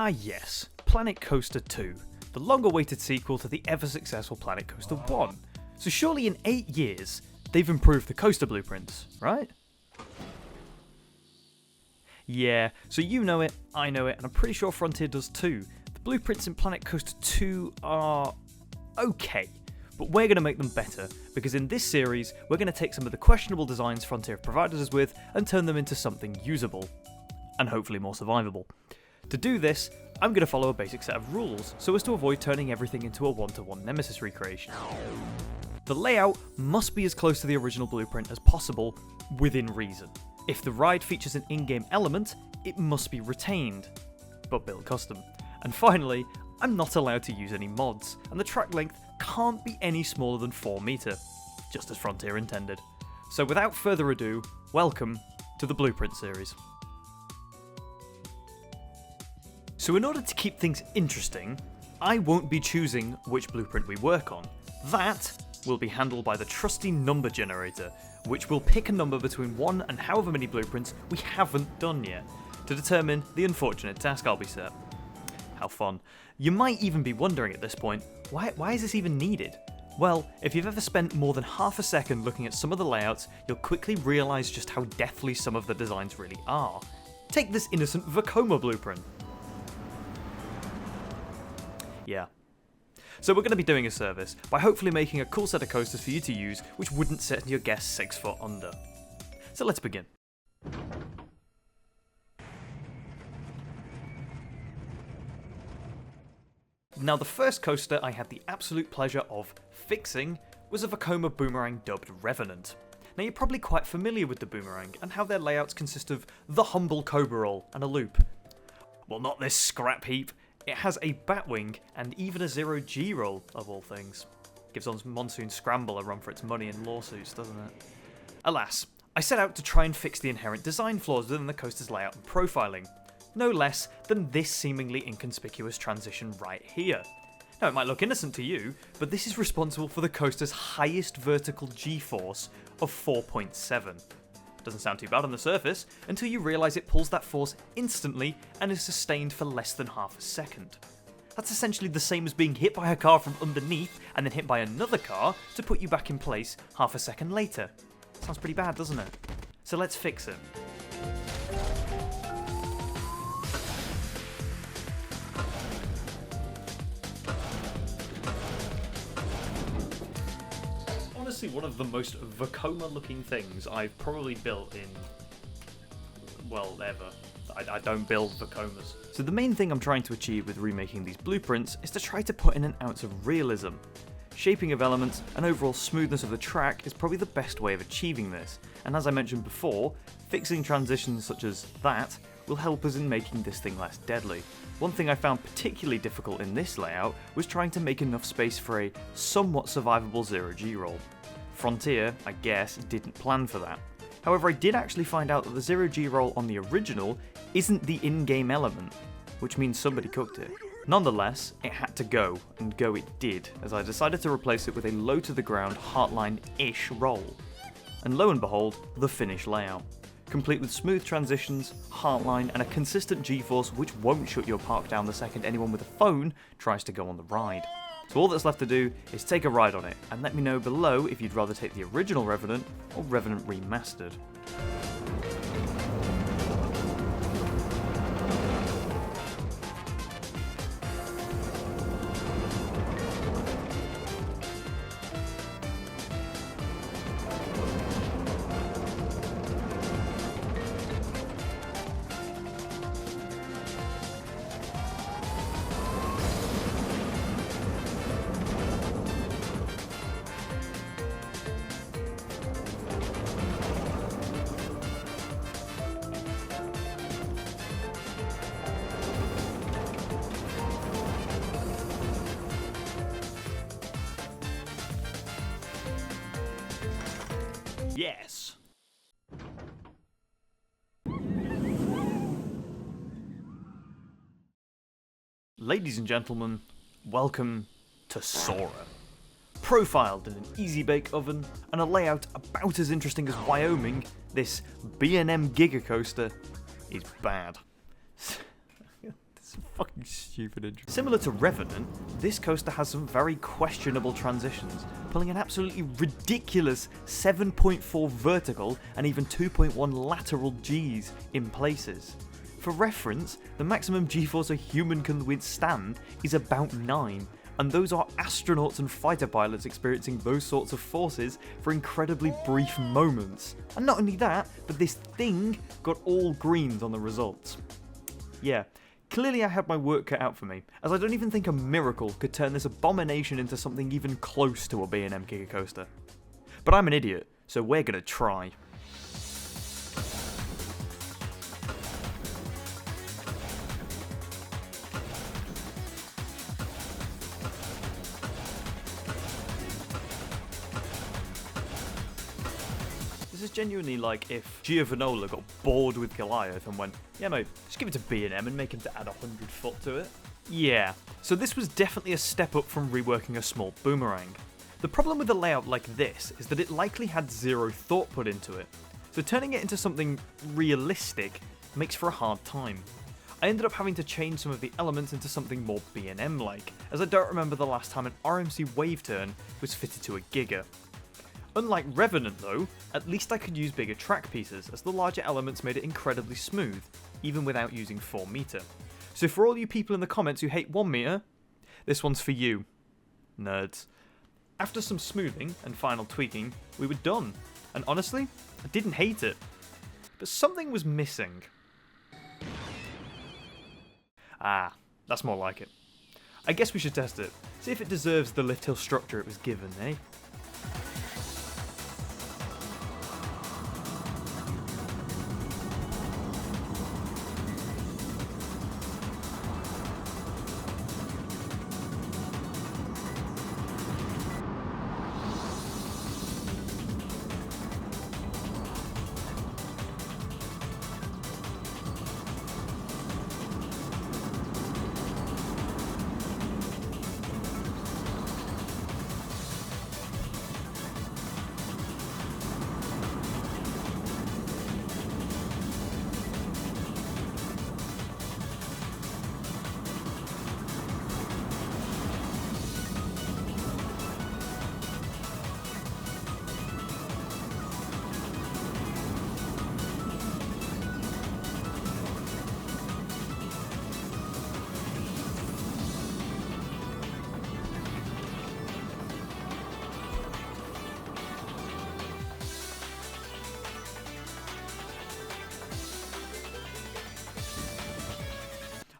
Ah yes, Planet Coaster 2, the long-awaited sequel to the ever-successful Planet Coaster 1. So surely in 8 years, they've improved the coaster blueprints, right? Yeah, so you know it, I know it, and I'm pretty sure Frontier does too. The blueprints in Planet Coaster 2 are okay, but we're going to make them better, because in this series, we're going to take some of the questionable designs Frontier have provided us with and turn them into something usable, and hopefully more survivable. To do this, I'm going to follow a basic set of rules, so as to avoid turning everything into a one-to-one Nemesis recreation. The layout must be as close to the original blueprint as possible, within reason. If the ride features an in-game element, it must be retained, but built custom. And finally, I'm not allowed to use any mods, and the track length can't be any smaller than 4 meter, just as Frontier intended. So without further ado, welcome to the Blueprint series. So in order to keep things interesting, I won't be choosing which blueprint we work on. That will be handled by the trusty number generator, which will pick a number between 1 and however many blueprints we haven't done yet, to determine the unfortunate task I'll be set. How fun. You might even be wondering at this point, why is this even needed? Well, if you've ever spent more than half a second looking at some of the layouts, you'll quickly realise just how deathly some of the designs really are. Take this innocent Vekoma blueprint. Yeah. So we're going to be doing a service by hopefully making a cool set of coasters for you to use which wouldn't set your guests 6 foot under. So let's begin. Now the first coaster I had the absolute pleasure of fixing was a Vekoma Boomerang dubbed Revenant. Now you're probably quite familiar with the Boomerang and how their layouts consist of the humble Cobra roll and a loop. Well, not this scrap heap. It has a Batwing and even a 0G roll, of all things. Gives on Monsoon Scramble a run for its money in lawsuits, doesn't it? Alas, I set out to try and fix the inherent design flaws within the coaster's layout and profiling. No less than this seemingly inconspicuous transition right here. Now it might look innocent to you, but this is responsible for the coaster's highest vertical G-force of 4.7. Doesn't sound too bad on the surface, until you realise it pulls that force instantly and is sustained for less than half a second. That's essentially the same as being hit by a car from underneath and then hit by another car to put you back in place half a second later. Sounds pretty bad, doesn't it? So let's fix it. Honestly, one of the most Vekoma looking things I've probably built in, well, ever. I don't build Vekomas. So the main thing I'm trying to achieve with remaking these blueprints is to try to put in an ounce of realism. Shaping of elements and overall smoothness of the track is probably the best way of achieving this, and as I mentioned before, fixing transitions such as that will help us in making this thing less deadly. One thing I found particularly difficult in this layout was trying to make enough space for a somewhat survivable 0G roll. Frontier, I guess, didn't plan for that. However, I did actually find out that the 0G roll on the original isn't the in-game element, which means somebody cooked it. Nonetheless, it had to go, and go it did, as I decided to replace it with a low-to-the-ground Heartline-ish roll. And lo and behold, the finished layout. Complete with smooth transitions, Heartline, and a consistent G-force which won't shut your park down the second anyone with a phone tries to go on the ride. So all that's left to do is take a ride on it, and let me know below if you'd rather take the original Revenant or Revenant Remastered. Yes! Ladies and gentlemen, welcome to Soarer. Profiled in an easy bake oven and a layout about as interesting as Wyoming, this B&M Giga Coaster is bad. It's a fucking stupid intro. Similar to Revenant, this coaster has some very questionable transitions, pulling an absolutely ridiculous 7.4 vertical and even 2.1 lateral Gs in places. For reference, the maximum G-force a human can withstand is about 9, and those are astronauts and fighter pilots experiencing those sorts of forces for incredibly brief moments. And not only that, but this thing got all greens on the results. Yeah, clearly I had my work cut out for me, as I don't even think a miracle could turn this abomination into something even close to a B&M Giga Coaster. But I'm an idiot, so we're gonna try. This is genuinely like if Giovanola got bored with Goliath and went, yeah mate, just give it to B&M and him to add 100 foot to it. Yeah, so this was definitely a step up from reworking a small boomerang. The problem with a layout like this is that it likely had zero thought put into it, so turning it into something realistic makes for a hard time. I ended up having to change some of the elements into something more B&M-like, as I don't remember the last time an RMC wave turn was fitted to a Giga. Unlike Revenant though, at least I could use bigger track pieces, as the larger elements made it incredibly smooth, even without using 4 meter. So for all you people in the comments who hate 1 meter, this one's for you, nerds. After some smoothing and final tweaking, we were done, and honestly, I didn't hate it. But something was missing. Ah, that's more like it. I guess we should test it, see if it deserves the lift hill structure it was given, eh?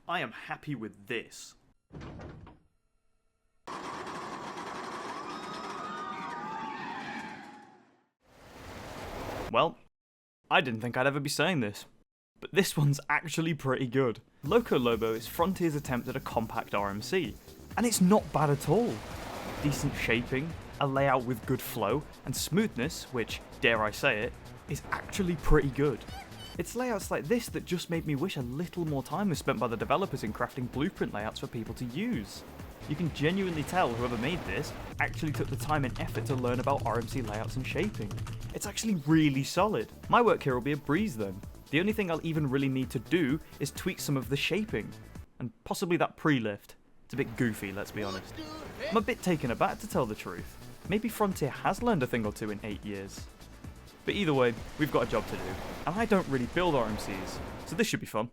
I am happy with this. Well, I didn't think I'd ever be saying this, but this one's actually pretty good. Lobo is Frontier's attempt at a compact RMC, and it's not bad at all. Decent shaping, a layout with good flow, and smoothness, which, dare I say it, is actually pretty good. It's layouts like this that just made me wish a little more time was spent by the developers in crafting blueprint layouts for people to use. You can genuinely tell whoever made this actually took the time and effort to learn about RMC layouts and shaping. It's actually really solid. My work here will be a breeze then. The only thing I'll even really need to do is tweak some of the shaping, and possibly that pre-lift. It's a bit goofy, let's be honest. I'm a bit taken aback to tell the truth. Maybe Frontier has learned a thing or two in 8 years. But either way, we've got a job to do, and I don't really build RMCs, so this should be fun.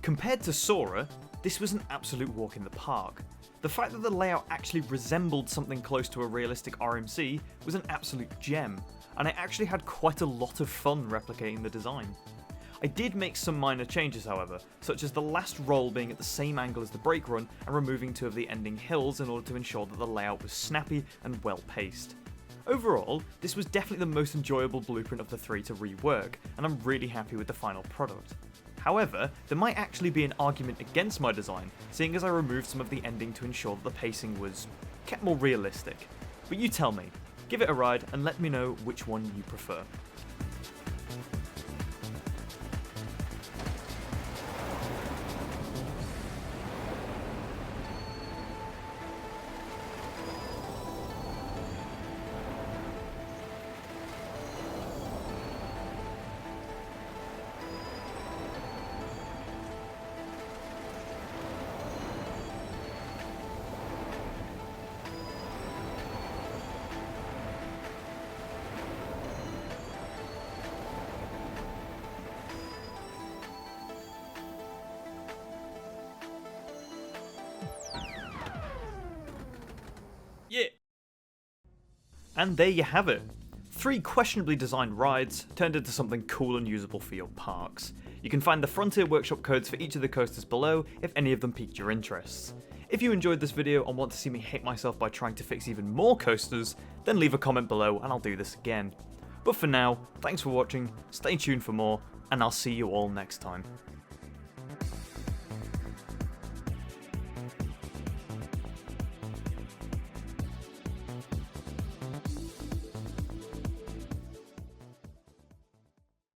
Compared to Soarer, this was an absolute walk in the park. The fact that the layout actually resembled something close to a realistic RMC was an absolute gem, and I actually had quite a lot of fun replicating the design. I did make some minor changes however, such as the last roll being at the same angle as the brake run and removing 2 of the ending hills in order to ensure that the layout was snappy and well paced. Overall, this was definitely the most enjoyable blueprint of the 3 to rework, and I'm really happy with the final product. However, there might actually be an argument against my design, seeing as I removed some of the ending to ensure that the pacing was kept more realistic. But you tell me, give it a ride and let me know which one you prefer. And there you have it. 3 questionably designed rides turned into something cool and usable for your parks. You can find the Frontier Workshop codes for each of the coasters below if any of them piqued your interests. If you enjoyed this video and want to see me hate myself by trying to fix even more coasters, then leave a comment below and I'll do this again. But for now, thanks for watching, stay tuned for more, and I'll see you all next time.